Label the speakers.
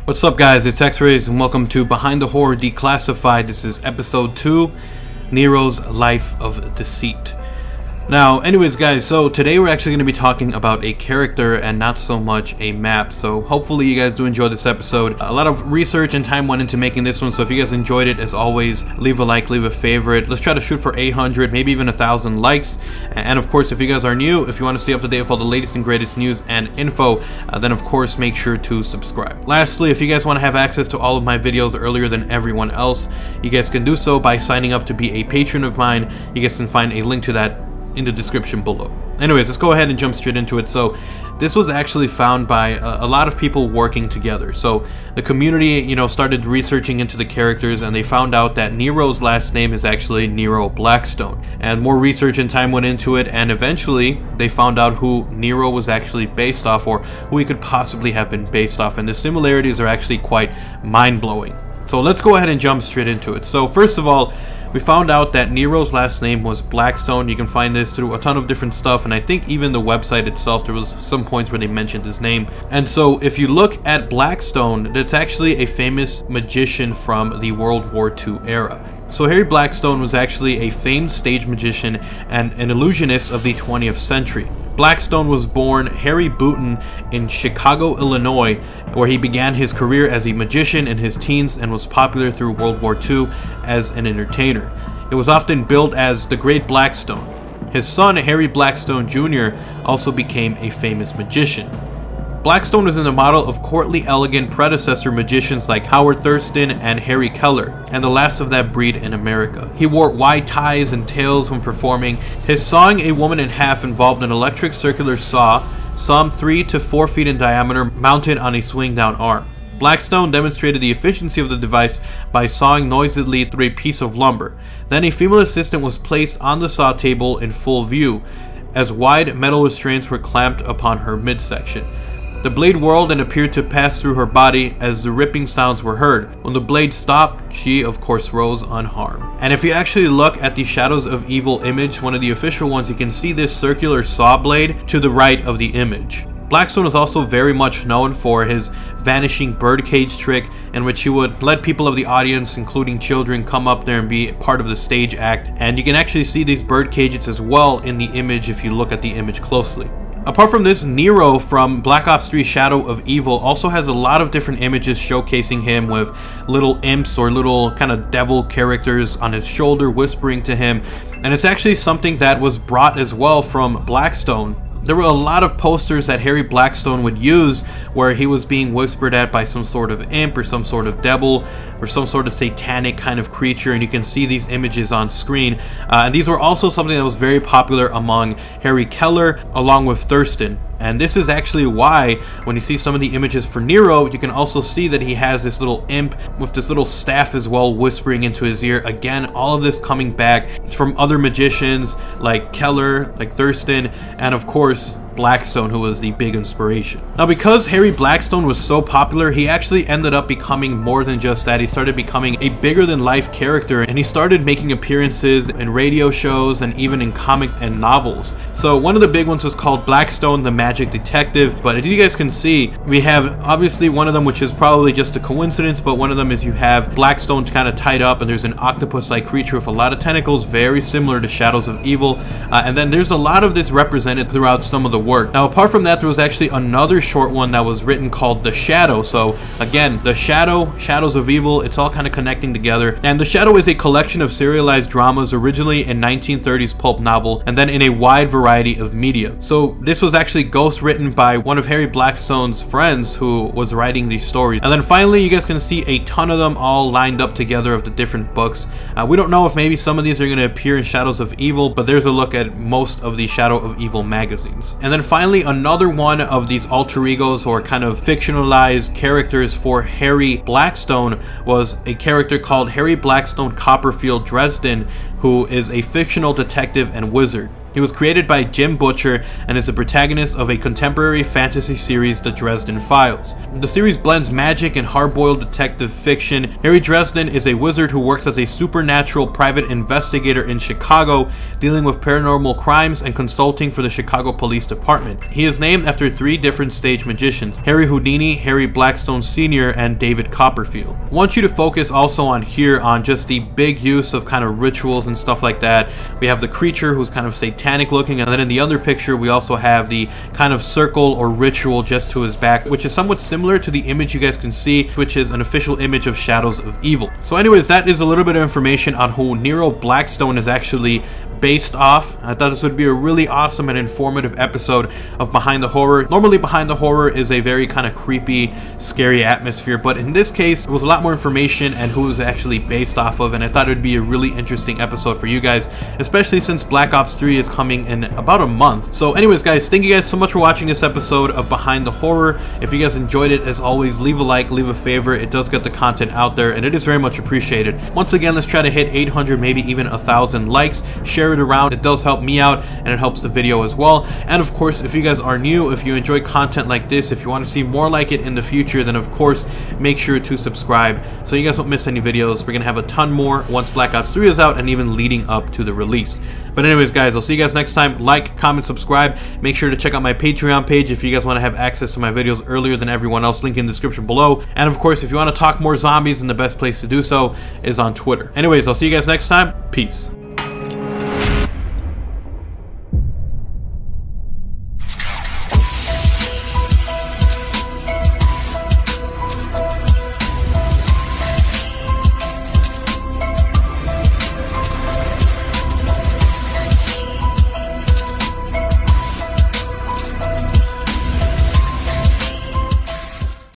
Speaker 1: What's up, guys? It's XRAYZ and welcome to Behind the Horror Declassified. This is episode 2, Nero's Life of Deceit. Now, anyways, guys, so today we're actually going to be talking about a character and not so much a map. So hopefully you guys do enjoy this episode. A lot of research and time went into making this one, so if you guys enjoyed it, as always, leave a like, leave a favorite. Let's try to shoot for 800, maybe even 1,000 likes. And of course, if you guys are new, if you want to stay up to date with all the latest and greatest news and info, then of course make sure to subscribe. Lastly, if you guys want to have access to all of my videos earlier than everyone else, you guys can do so by signing up to be a patron of mine. You guys can find a link to that in the description below. Anyways, let's go ahead and jump straight into it. So this was actually found by a lot of people working together. So the community, started researching into the characters, and they found out that Nero's last name is actually Nero Blackstone. And more research and time went into it, and eventually they found out who Nero was actually based off, or who he could possibly have been based off. And the similarities are actually quite mind-blowing. So let's go ahead and jump straight into it. So first of all, we found out that Nero's last name was Blackstone. You can find this through a ton of different stuff, and I think even the website itself, there was some points where they mentioned his name. And so if you look at Blackstone, that's actually a famous magician from the World War II era. So Harry Blackstone was actually a famed stage magician and an illusionist of the 20th century. Blackstone was born Harry Booton in Chicago, Illinois, where he began his career as a magician in his teens and was popular through World War II as an entertainer. It was often billed as the Great Blackstone. His son, Harry Blackstone Jr., also became a famous magician. Blackstone was in the model of courtly, elegant predecessor magicians like Howard Thurston and Harry Keller, and the last of that breed in America. He wore wide ties and tails when performing. His sawing a woman in half involved an electric circular saw, some 3 to 4 feet in diameter, mounted on a swing-down arm. Blackstone demonstrated the efficiency of the device by sawing noisily through a piece of lumber. Then a female assistant was placed on the saw table in full view, as wide metal restraints were clamped upon her midsection. The blade whirled and appeared to pass through her body as the ripping sounds were heard. When the blade stopped, she of course rose unharmed. And if you actually look at the Shadows of Evil image, one of the official ones, you can see this circular saw blade to the right of the image. Blackstone is also very much known for his vanishing birdcage trick, in which he would let people of the audience, including children, come up there and be part of the stage act. And you can actually see these bird cages as well in the image if you look at the image closely. Apart from this, Nero from Black Ops 3 Shadow of Evil also has a lot of different images showcasing him with little imps or little kind of devil characters on his shoulder whispering to him. And it's actually something that was brought as well from Blackstone. There were a lot of posters that Harry Blackstone would use where he was being whispered at by some sort of imp or some sort of devil or some sort of satanic kind of creature, and you can see these images on screen. And these were also something that was very popular among Harry Keller along with Thurston. And this is actually why, when you see some of the images for Nero, you can also see that he has this little imp with this little staff as well whispering into his ear. Again, all of this coming back from other magicians like Keller, like Thurston, and of course Blackstone, who was the big inspiration. Now, because Harry Blackstone was so popular, he actually ended up becoming more than just that. He started becoming a bigger than life character, and he started making appearances in radio shows and even in comic and novels. So one of the big ones was called Blackstone the Magic Detective. But as you guys can see, we have obviously one of them which is probably just a coincidence, but one of them is you have Blackstone kind of tied up and there's an octopus-like creature with a lot of tentacles, very similar to Shadows of Evil. And then there's a lot of this represented throughout some of the work. Now, apart from that, there was actually another short one that was written called The Shadow. So again, The Shadow, Shadows of Evil, it's all kind of connecting together. And The Shadow is a collection of serialized dramas, originally in 1930s pulp novel and then in a wide variety of media. So this was actually ghost written by one of Harry Blackstone's friends who was writing these stories. And then finally, you guys can see a ton of them all lined up together of the different books. We don't know if maybe some of these are going to appear in Shadows of Evil, but there's a look at most of the Shadow of Evil magazines. And then finally, another one of these alter egos or kind of fictionalized characters for Harry Blackstone was a character called Harry Blackstone Copperfield Dresden, who is a fictional detective and wizard. He was created by Jim Butcher and is the protagonist of a contemporary fantasy series, The Dresden Files. The series blends magic and hard-boiled detective fiction. Harry Dresden is a wizard who works as a supernatural private investigator in Chicago, dealing with paranormal crimes and consulting for the Chicago Police Department. He is named after 3 different stage magicians: Harry Houdini, Harry Blackstone Sr., and David Copperfield. I want you to focus also on here on just the big use of kind of rituals and stuff like that. We have the creature who's kind of satanic looking, and then in the other picture we also have the kind of circle or ritual just to his back, which is somewhat similar to the image you guys can see, which is an official image of Shadows of Evil. So anyways, that is a little bit of information on who Nero Blackstone is actually based off. I thought this would be a really awesome and informative episode of Behind the Horror. Normally Behind the Horror is a very kind of creepy, scary atmosphere, but in this case it was a lot more information and who it was actually based off of, and I thought it would be a really interesting episode for you guys, especially since Black Ops 3 is coming in about a month. So anyways guys, thank you guys so much for watching this episode of Behind the Horror. If you guys enjoyed it, as always, leave a like, leave a favorite. It does get the content out there and it is very much appreciated. Once again, let's try to hit 800, maybe even 1,000 likes. Share it around. It does help me out and it helps the video as well. And of course, if you guys are new, if you enjoy content like this, if you want to see more like it in the future, then of course make sure to subscribe so you guys don't miss any videos. We're gonna have a ton more once Black Ops 3 is out and even leading up to the release. But anyways guys, I'll see you guys next time. Like, comment, subscribe. Make sure to check out my Patreon page if you guys want to have access to my videos earlier than everyone else. Link in the description below. And of course, if you want to talk more zombies, then the best place to do so is on Twitter. Anyways, I'll see you guys next time. Peace.